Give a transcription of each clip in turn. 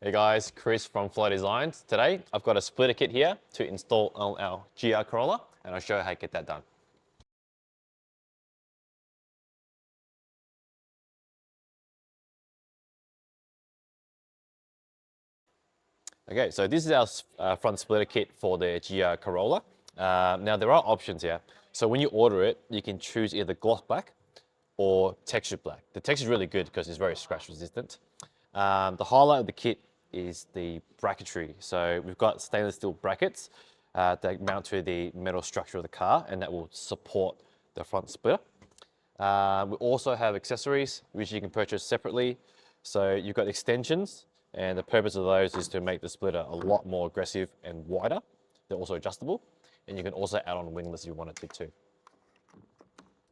Hey guys, Chris from Flow Designs. Today I've got a splitter kit here to install on our GR Corolla and I'll show you how to get that done. Okay, so this is our front splitter kit for the GR Corolla. Now there are options here. So when you order it, you can choose either gloss black or textured black. The texture is really good because it's very scratch resistant. The highlight of the kit is the bracketry. So we've got stainless steel brackets that mount to the metal structure of the car and that will support the front splitter. We also have accessories which you can purchase separately. So you've got extensions, and the purpose of those is to make the splitter a lot more aggressive and wider. They're also adjustable, and you can also add on winglets if you wanted to too.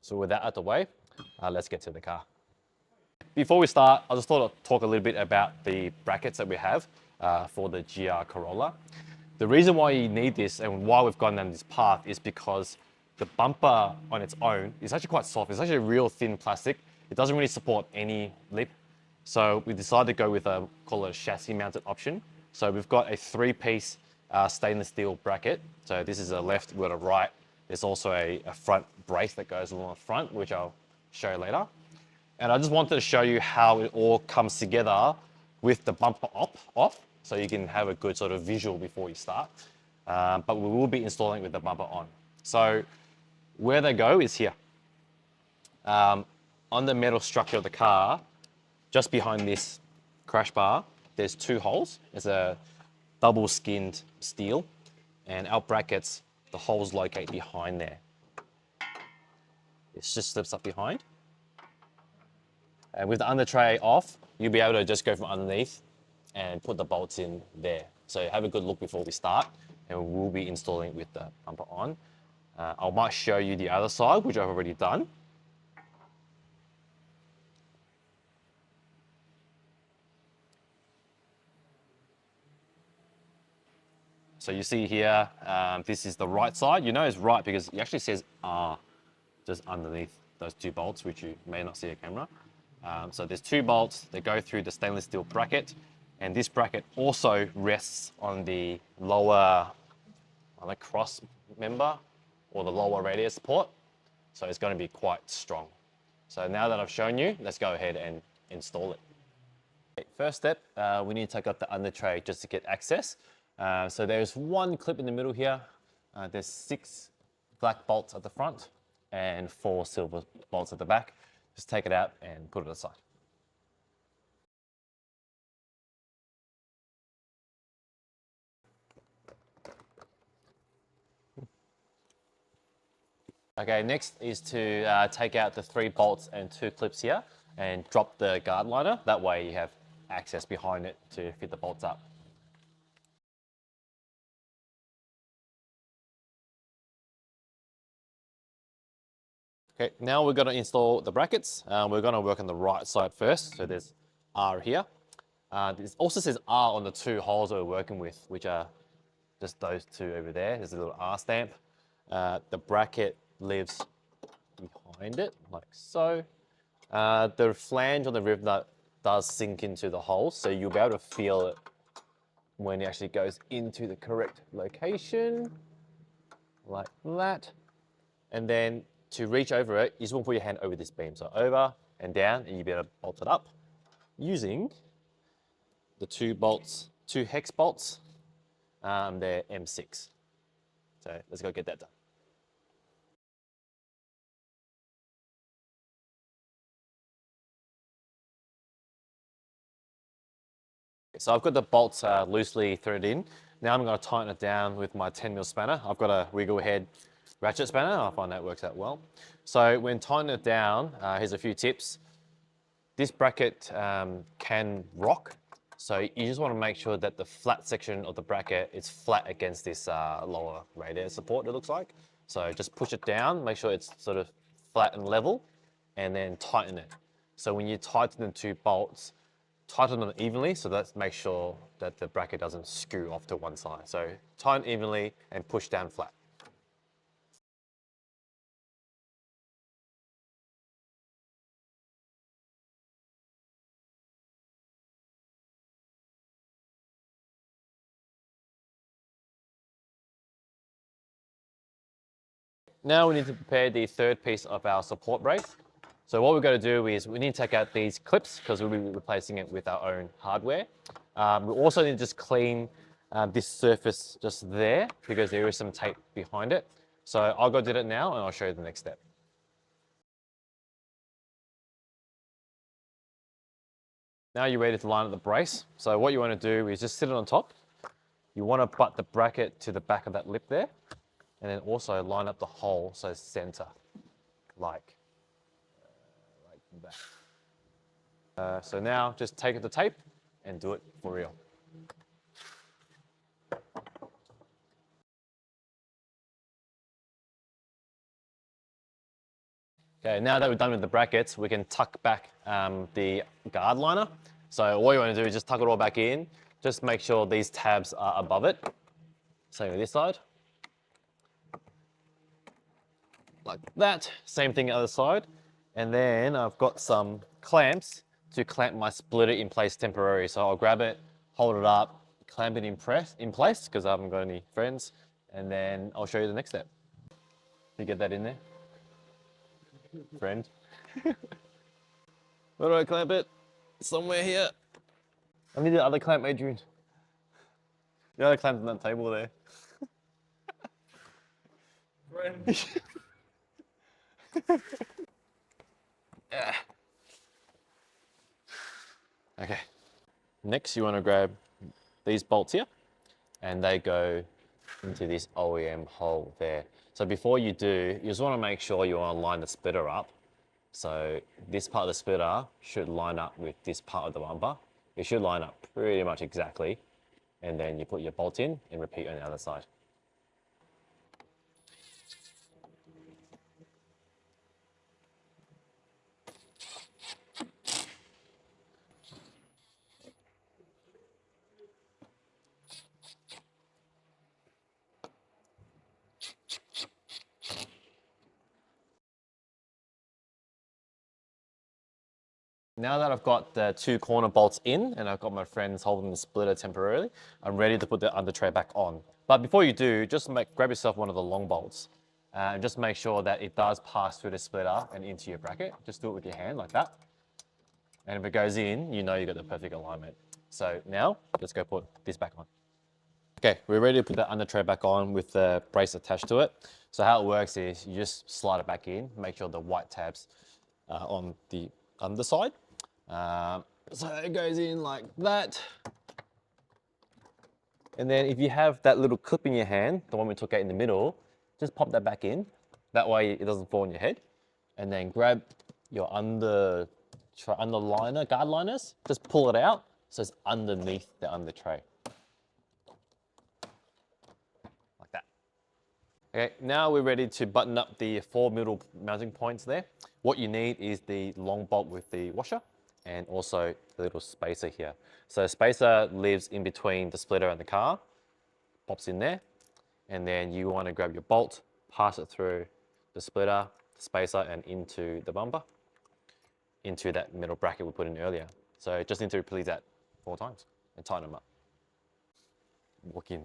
So with that out of the way, let's get to the car. Before we start, I just thought I'd talk a little bit about the brackets that we have for the GR Corolla. The reason why you need this and why we've gone down this path is because the bumper on its own is actually quite soft. It's actually a real thin plastic. It doesn't really support any lip. So we decided to go with call it a chassis mounted option. So we've got a three-piece stainless steel bracket. So this is a left, we've got a right. There's also a front brace that goes along the front, which I'll show you later. And I just wanted to show you how it all comes together with the bumper off, so you can have a good sort of visual before you start. But we will be installing it with the bumper on. So where they go is here. On the metal structure of the car, just behind this crash bar, there's two holes. There's a double skinned steel, and our brackets, the holes locate behind there. It just slips up behind. And with the under tray off, you'll be able to just go from underneath and put the bolts in there. So have a good look before we start, and we'll be installing it with the bumper on. I might show you the other side, which I've already done. So you see here, this is the right side. You know it's right because it actually says R just underneath those two bolts, which you may not see on camera. So there's two bolts that go through the stainless steel bracket, and this bracket also rests on the lower cross member or the lower radius support. So it's going to be quite strong. So now that I've shown you, let's go ahead and install it. Okay, first step, we need to take out the under tray just to get access. So there's one clip in the middle here. There's 6 black bolts at the front and 4 silver bolts at the back. Just take it out and put it aside. Okay, next is to take out the 3 bolts and 2 clips here and drop the guard liner. That way you have access behind it to fit the bolts up. Okay, now we're going to install the brackets. We're going to work on the right side first. So there's R here. This also says R on the 2 holes that we're working with, which are just those 2 over there. There's a little R stamp. The bracket lives behind it, like so. The flange on the rib nut does sink into the hole, so you'll be able to feel it when it actually goes into the correct location, like that. And then to reach over it, you just want to put your hand over this beam. So over and down, and you'll be able to bolt it up using the 2 bolts, 2 hex bolts. They're M6. So let's go get that done. So I've got the bolts loosely threaded in. Now I'm going to tighten it down with my 10mm spanner. I've got a wiggle head ratchet spanner. I find that works out well. So when tightening it down, here's a few tips. This bracket can rock. So you just want to make sure that the flat section of the bracket is flat against this lower radius support, it looks like. So just push it down, make sure it's sort of flat and level, and then tighten it. So when you tighten the 2 bolts, tighten them evenly, so let's make sure that the bracket doesn't skew off to one side. So tighten evenly and push down flat. Now we need to prepare the third piece of our support brace. So what we're going to do is we need to take out these clips because we'll be replacing it with our own hardware. We also need to just clean this surface just there because there is some tape behind it. So I'll go do that now and I'll show you the next step. Now you're ready to line up the brace. So what you want to do is just sit it on top. You want to butt the bracket to the back of that lip there, and then also line up the hole so center, like that. So now just take the tape and do it for real. Okay, now that we're done with the brackets, we can tuck back the guard liner. So what you want to do is just tuck it all back in. Just make sure these tabs are above it. Same with this side. Like that. Same thing other side. And then I've got some clamps to clamp my splitter in place temporarily. So I'll grab it, hold it up, clamp it in place because I haven't got any friends. And then I'll show you the next step. You get that in there? Friend. Where do I clamp it? Somewhere here. I need the other clamp, Adrian. The other clamp's on that table there. Friend. Yeah. Okay. Next, you want to grab these bolts here, and they go into this OEM hole there. So before you do, you just want to make sure you want to line the splitter up. So this part of the splitter should line up with this part of the bumper. It should line up pretty much exactly. And then you put your bolt in and repeat on the other side. Now that I've got the two corner bolts in and I've got my friends holding the splitter temporarily, I'm ready to put the under tray back on. But before you do, just grab yourself one of the long bolts and just make sure that it does pass through the splitter and into your bracket. Just do it with your hand like that. And if it goes in, you know you've got the perfect alignment. So now let's go put this back on. Okay, we're ready to put the under tray back on with the brace attached to it. So how it works is you just slide it back in, make sure the white tabs are on the underside. So it goes in like that. And then if you have that little clip in your hand, the one we took out in the middle, just pop that back in. That way it doesn't fall on your head. And then grab your guard liners, just pull it out so it's underneath the under tray. Like that. Okay, now we're ready to button up the 4 middle mounting points there. What you need is the long bolt with the washer and also the little spacer here. So spacer lives in between the splitter and the car, pops in there, and then you want to grab your bolt, pass it through the splitter, the spacer, and into the bumper, into that middle bracket we put in earlier. So just need to repeat that 4 times and tighten them up. Walk in.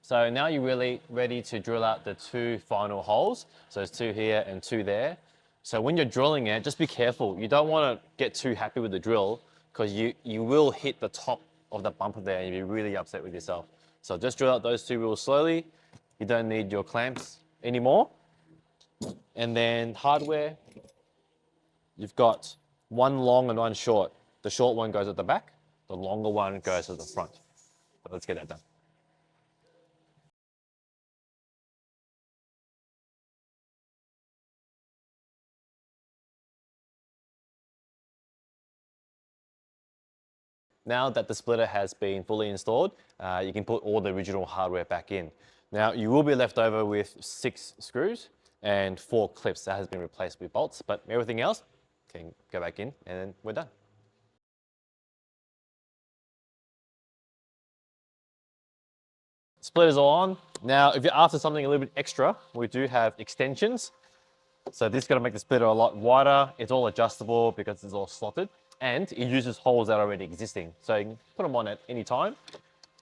So now you're really ready to drill out the 2 final holes. So there's 2 here and 2 there. So when you're drilling it, just be careful. You don't want to get too happy with the drill because you will hit the top of the bumper there and you'll be really upset with yourself. So just drill out those 2 real slowly. You don't need your clamps anymore. And then hardware, you've got 1 long and 1 short. The short one goes at the back, the longer one goes at the front. So let's get that done. Now that the splitter has been fully installed, you can put all the original hardware back in. Now you will be left over with 6 screws and 4 clips that has been replaced with bolts, but everything else can go back in and then we're done. Splitters are on. Now, if you're after something a little bit extra, we do have extensions. So this is going to make the splitter a lot wider. It's all adjustable because it's all slotted, and it uses holes that are already existing. So you can put them on at any time.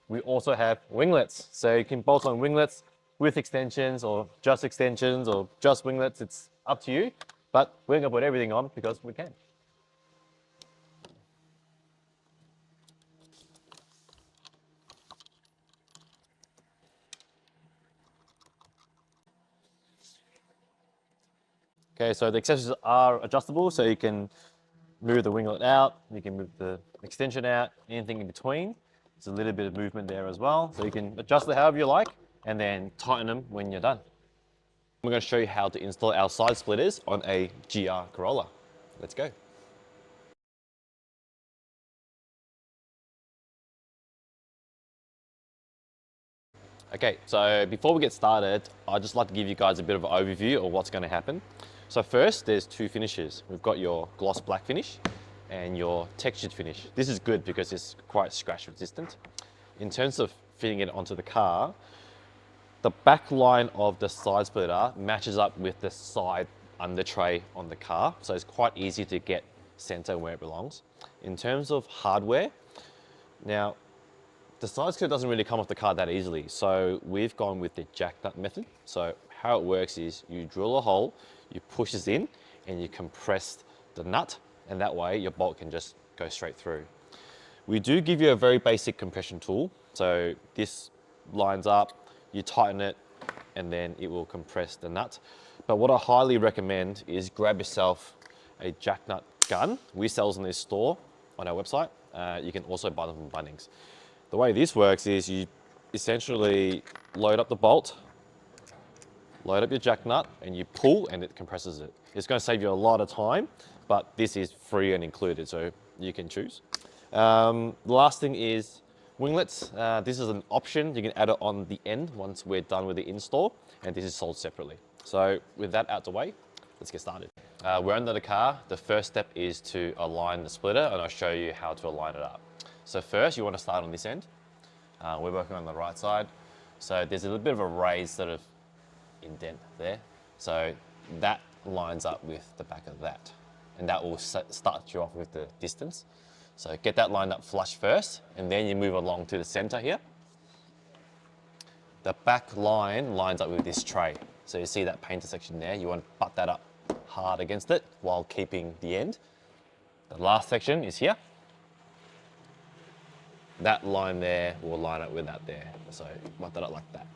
We also have winglets. So you can bolt on winglets with extensions or just winglets. It's up to you, but we're going to put everything on because we can. Okay, so the accessories are adjustable, so you can move the winglet out, you can move the extension out, anything in between. There's a little bit of movement there as well, so you can adjust it however you like and then tighten them when you're done. We're going to show you how to install our side splitters on a GR Corolla. Let's go. Okay, so before we get started, I'd just like to give you guys a bit of an overview of what's going to happen. So first, there's two finishes. We've got your gloss black finish and your textured finish. This is good because it's quite scratch resistant. In terms of fitting it onto the car, the back line of the side splitter matches up with the side under tray on the car, so it's quite easy to get center where it belongs. In terms of hardware, now, the side skirt doesn't really come off the car that easily, so we've gone with the jack nut method. So how it works is you drill a hole, you push this in, and you compress the nut, and that way your bolt can just go straight through. We do give you a very basic compression tool. So this lines up, you tighten it, and then it will compress the nut. But what I highly recommend is grab yourself a jack nut gun. We sell them in this store on our website. You can also buy them from Bunnings. The way this works is you essentially load up the bolt, load up your jack nut, and you pull and it compresses it. It's going to save you a lot of time, but this is free and included, so you can choose. The last thing is winglets. This is an option. You can add it on the end once we're done with the install, and this is sold separately. So with that out the way, let's get started. We're under the car. The first step is to align the splitter, and I'll show you how to align it up. So first, you want to start on this end. We're working on the right side. So there's a little bit of a raised sort of indent there. So that lines up with the back of that. And that will start you off with the distance. So get that lined up flush first, and then you move along to the center here. The back line lines up with this tray. So you see that painter section there, you want to butt that up hard against it while keeping the end. The last section is here. That line there will line up with that there. So butt that up like that.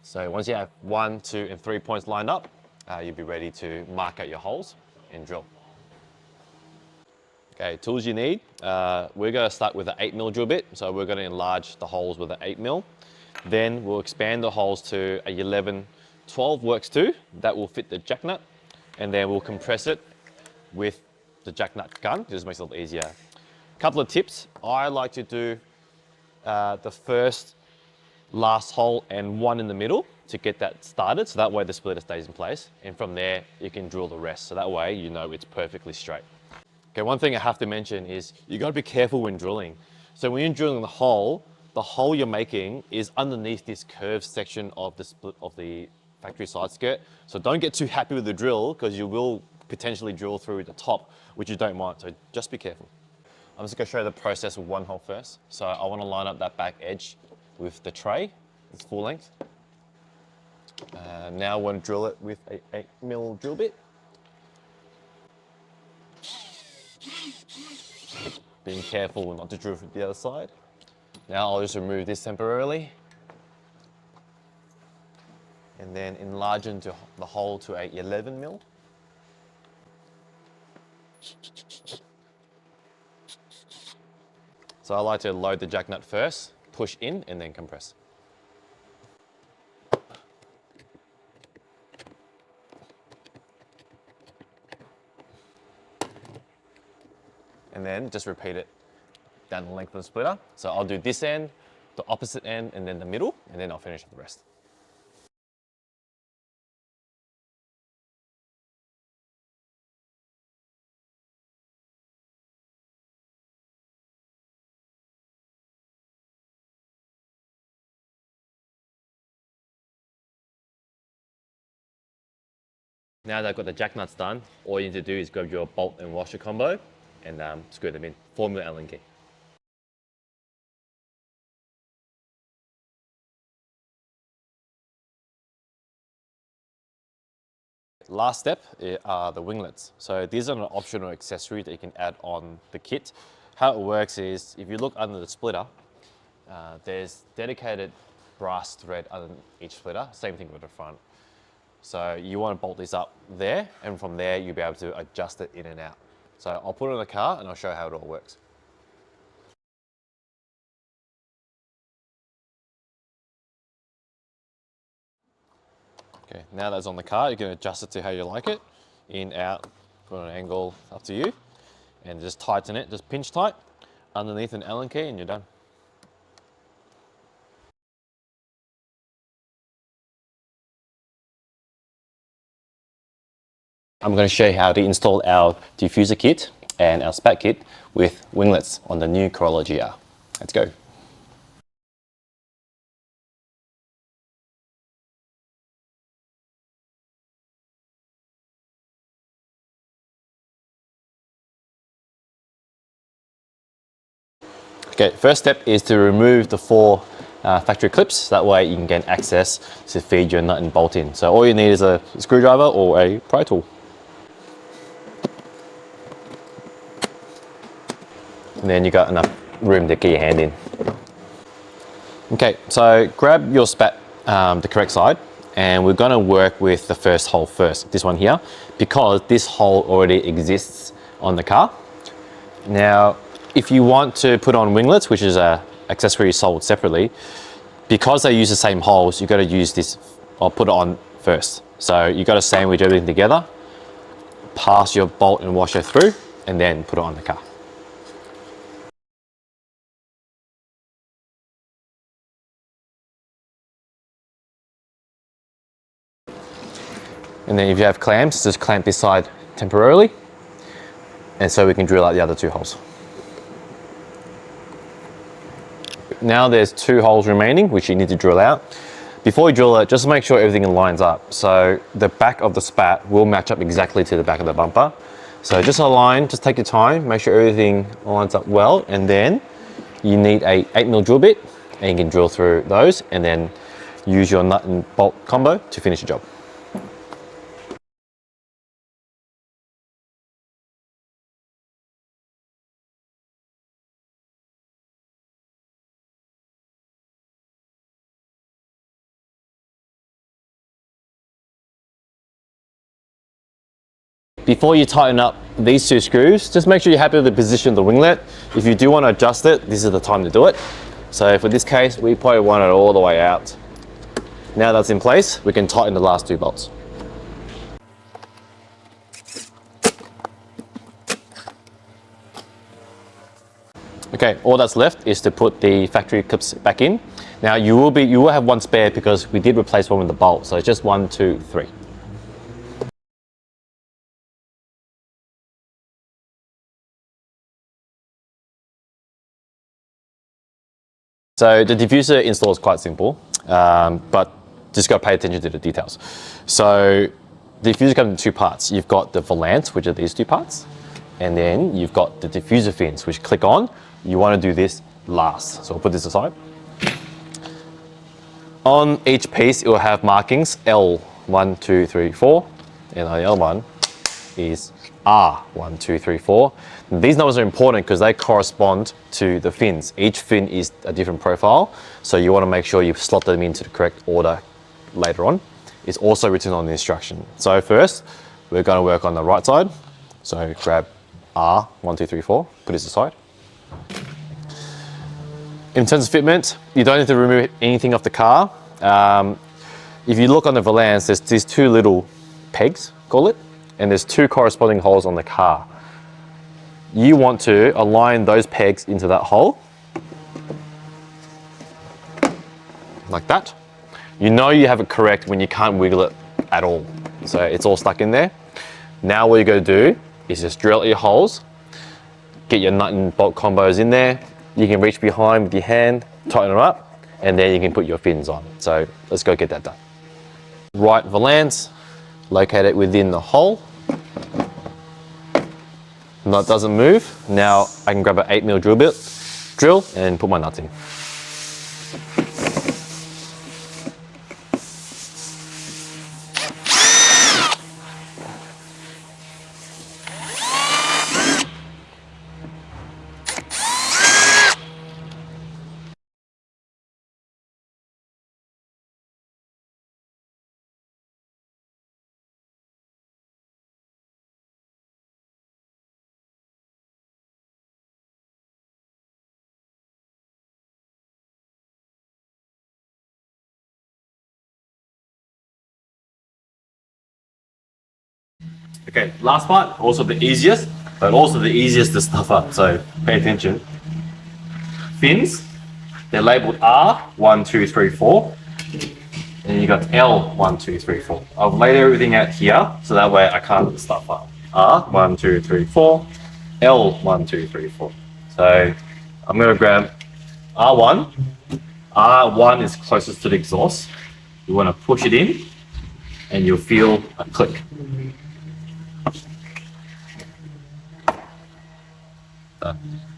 So once you have 1, 2, and 3 points lined up, you'll be ready to mark out your holes and drill. Okay, tools you need. We're going to start with an 8mm drill bit. So we're going to enlarge the holes with an 8mm. Then we'll expand the holes to a 11, 12 works too. That will fit the jack nut. And then we'll compress it with the jack nut gun. It just makes it a little easier. Couple of tips. I like to do the first, last hole and one in the middle to get that started. So that way the splitter stays in place. And from there, you can drill the rest. So that way, you know it's perfectly straight. Okay, one thing I have to mention is you got to be careful when drilling. So when you're drilling the hole you're making is underneath this curved section of the split of the factory side skirt. So don't get too happy with the drill because you will potentially drill through the top, which you don't want. So just be careful. I'm just going to show you the process with one hole first. So I want to line up that back edge with the tray. It's full length. Now I want to drill it with a 8mm drill bit. Being careful not to drill from the other side. Now I'll just remove this temporarily. And then enlarge into the hole to a 11mm. So I like to load the jack nut first, push in, and then compress. And then just repeat it down the length of the splitter. So I'll do this end, the opposite end, and then the middle, and then I'll finish the rest. Now that I've got the jack nuts done, all you need to do is grab your bolt and washer combo and screw them in. 4mm Allen key. Last step are the winglets. So these are an optional accessory that you can add on the kit. How it works is, if you look under the splitter, there's dedicated brass thread under each splitter, same thing with the front. So you want to bolt this up there, and from there you'll be able to adjust it in and out. So I'll put it on the car and I'll show how it all works. Okay, now that's on the car, you can adjust it to how you like it. In, out, put on an angle, up to you. And just tighten it, just pinch tight underneath an Allen key and you're done. I'm going to show you how to install our diffuser kit and our spat kit with winglets on the new Corolla GR. Let's go. Okay, first step is to remove the 4 factory clips. That way you can gain access to feed your nut and bolt in. So all you need is a screwdriver or a pry tool. And then you got enough room to get your hand in. Okay, so grab your spat the correct side, and we're going to work with the first hole first, this one here, because this hole already exists on the car. Now, if you want to put on winglets, which is a accessory sold separately, because they use the same holes, you've got to use this, I'll put it on first. So you've got to sandwich everything together, pass your bolt and washer through, and then put it on the car. And then if you have clamps, just clamp this side temporarily, and so we can drill out the other 2 holes. Now there's 2 holes remaining, which you need to drill out. Before you drill it, just make sure everything lines up. So the back of the spat will match up exactly to the back of the bumper. So just align, just take your time, make sure everything lines up well, and then you need a 8mm drill bit, and you can drill through those, and then use your nut and bolt combo to finish the job. Before you tighten up these 2 screws, just make sure you're happy with the position of the winglet. If you do want to adjust it, this is the time to do it. So for this case, we probably want it all the way out. Now that's in place, we can tighten the last 2 bolts. Okay, all that's left is to put the factory clips back in. Now you will have 1 spare because we did replace one with the bolt, so it's just 1, 2, 3. So the diffuser install is quite simple, but just got to pay attention to the details. So the diffuser comes in 2 parts. You've got the valance, which are these 2 parts, and then you've got the diffuser fins, which click on. You want to do this last. So I'll put this aside. On each piece, it will have markings L, 1, 2, 3, 4, and on the other one is R, 1, 2, 3, 4. These numbers are important because they correspond to the fins. Each fin is a different profile, so you want to make sure you slot them into the correct order later on. It's also written on the instruction. So first, we're going to work on the right side. So grab R, 1, 2, 3, 4, put this aside. In terms of fitment, you don't need to remove anything off the car. If you look on the valance, there's these 2 little pegs, call it, and there's 2 corresponding holes on the car. You want to align those pegs into that hole, like that. You know you have it correct when you can't wiggle it at all. So it's all stuck in there. Now what you're going to do is just drill out your holes, get your nut and bolt combos in there. You can reach behind with your hand, tighten them up, and then you can put your fins on. So let's go get that done. Right valance, located within the hole. Nut doesn't move. Now I can grab an 8mm drill and put my nuts in. Okay, last part, also the easiest, but also the easiest to stuff up, so pay attention. Fins, they're labeled R, 1, 2, 3, 4. And you got L, 1, 2, 3, 4. I've laid everything out here, so that way I can't stuff up. R, 1, 2, 3, 4. L, 1, 2, 3, 4. So I'm gonna grab R1. R1 is closest to the exhaust. You wanna push it in, and you'll feel a click.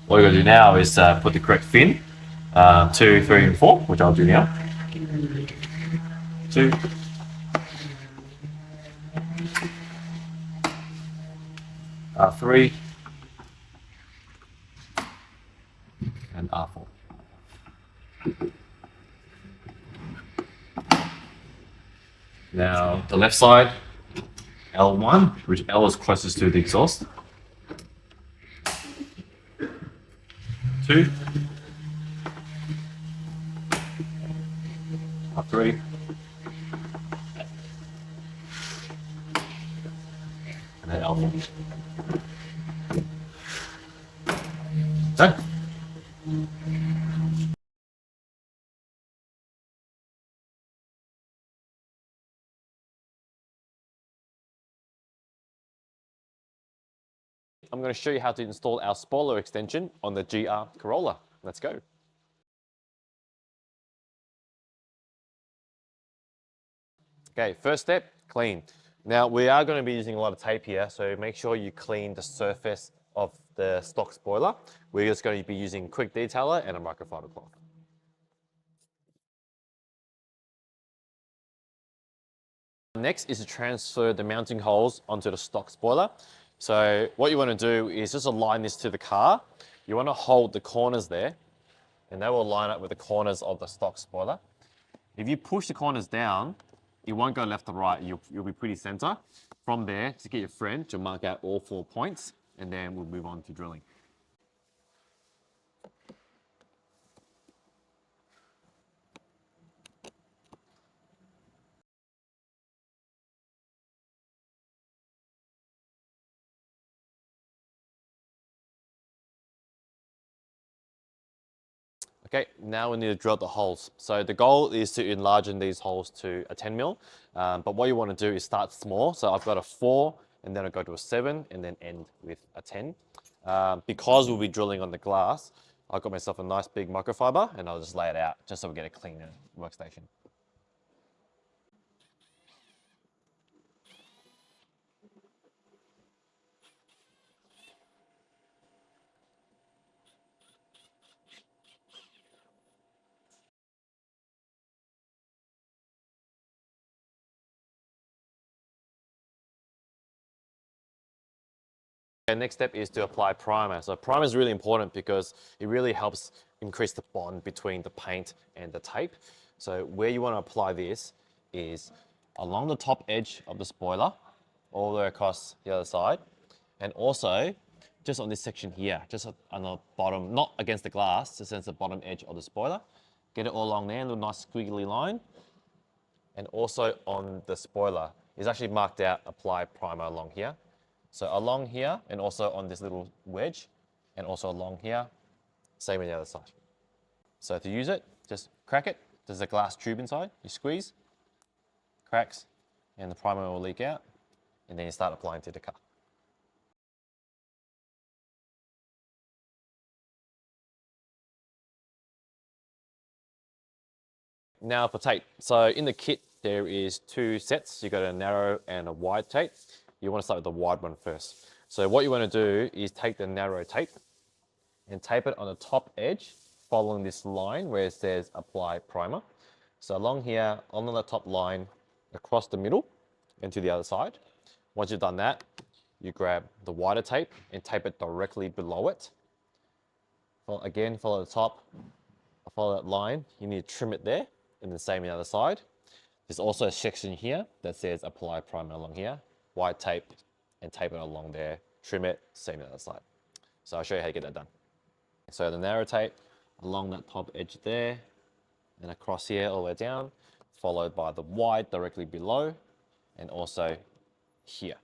What we're going to do now is put the correct fin, 2, 3, and 4, which I'll do now. 2, R3, and R4. Now the left side, L1, which L is closest to the exhaust. 2, R3, and then L4. Done. I'm going to show you how to install our spoiler extension on the GR Corolla. Let's go. Okay, first step, clean. Now we are going to be using a lot of tape here, so make sure you clean the surface of the stock spoiler. We're just going to be using quick detailer and a microfiber cloth. Next is to transfer the mounting holes onto the stock spoiler. So what you want to do is just align this to the car. You want to hold the corners there, and they will line up with the corners of the stock spoiler. If you push the corners down, it won't go left or right. You'll be pretty center. From there, just get your friend to mark out all 4 points, and then we'll move on to drilling. Okay, now we need to drill the holes. So the goal is to enlarge these holes to a 10mm, but what you want to do is start small. So I've got a 4, and then I'll go to a 7, and then end with a 10. Because we'll be drilling on the glass, I've got myself a nice big microfiber, and I'll just lay it out just so we get a cleaner workstation. Okay, next step is to apply primer. So primer is really important because it really helps increase the bond between the paint and the tape. So where you want to apply this is along the top edge of the spoiler, all the way across the other side, and also just on this section here, just on the bottom, not against the glass, just against the bottom edge of the spoiler. Get it all along there, a little nice squiggly line. And also on the spoiler, it's actually marked out apply primer along here. So along here, and also on this little wedge, and also along here, same on the other side. So to use it, just crack it. There's a glass tube inside. You squeeze, cracks, and the primer will leak out, and then you start applying to the car. Now for tape. So in the kit, there is two sets. You got a narrow and a wide tape. You want to start with the wide one first. So what you want to do is take the narrow tape and tape it on the top edge, following this line where it says apply primer. So along here, on the top line, across the middle and to the other side. Once you've done that, you grab the wider tape and tape it directly below it. Again, follow the top, follow that line. You need to trim it there, and then same on the other side. There's also a section here that says apply primer along here. Wide tape and tape it along there. Trim it, same on the other side. So I'll show you how to get that done. So the narrow tape along that top edge there, and across here all the way down, followed by the wide directly below, and also here.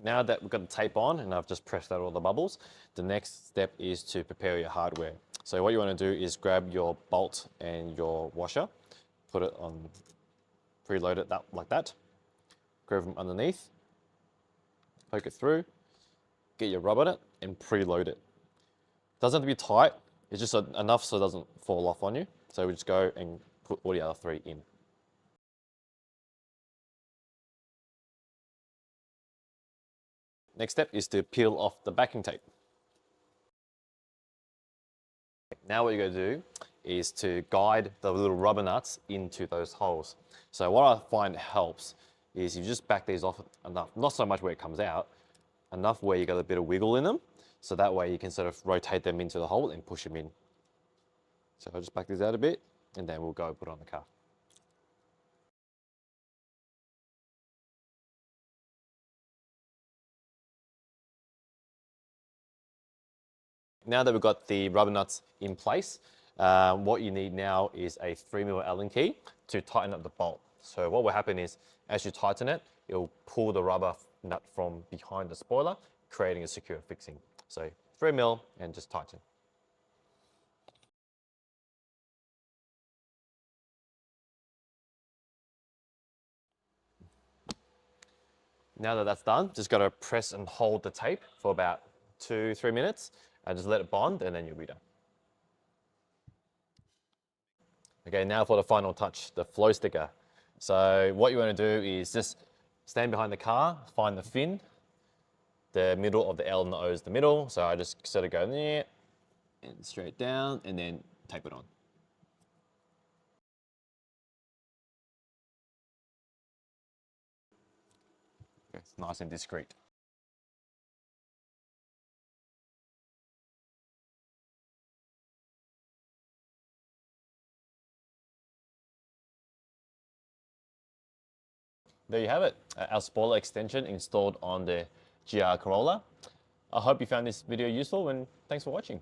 Now that we've got the tape on and I've just pressed out all the bubbles, the next step is to prepare your hardware. So what you want to do is grab your bolt and your washer, put it on, preload it like that, grab them underneath, poke it through, get your rub on it and preload it. Doesn't have to be tight, it's just enough so it doesn't fall off on you. So we just go and put all the other three in. Next step is to peel off the backing tape. Now what you're going to do is to guide the little rubber nuts into those holes. So what I find helps is you just back these off enough, not so much where it comes out, enough where you got a bit of wiggle in them, so that way you can sort of rotate them into the hole and push them in. So I'll just back these out a bit and then we'll go put it on the car. Now that we've got the rubber nuts in place, what you need now is a 3mm Allen key to tighten up the bolt. So what will happen is, as you tighten it, it'll pull the rubber nut from behind the spoiler, creating a secure fixing. So 3mm and just tighten. Now that that's done, just got to press and hold the tape for about 2-3 minutes and just let it bond and then you'll be done. Okay, now for the final touch, the flow sticker. So what you want to do is just stand behind the car, find the fin, the middle of the L and the O is the middle. So I just sort of go there and straight down and then tape it on. Okay, it's nice and discreet. There you have it, our spoiler extension installed on the GR Corolla. I hope you found this video useful and thanks for watching.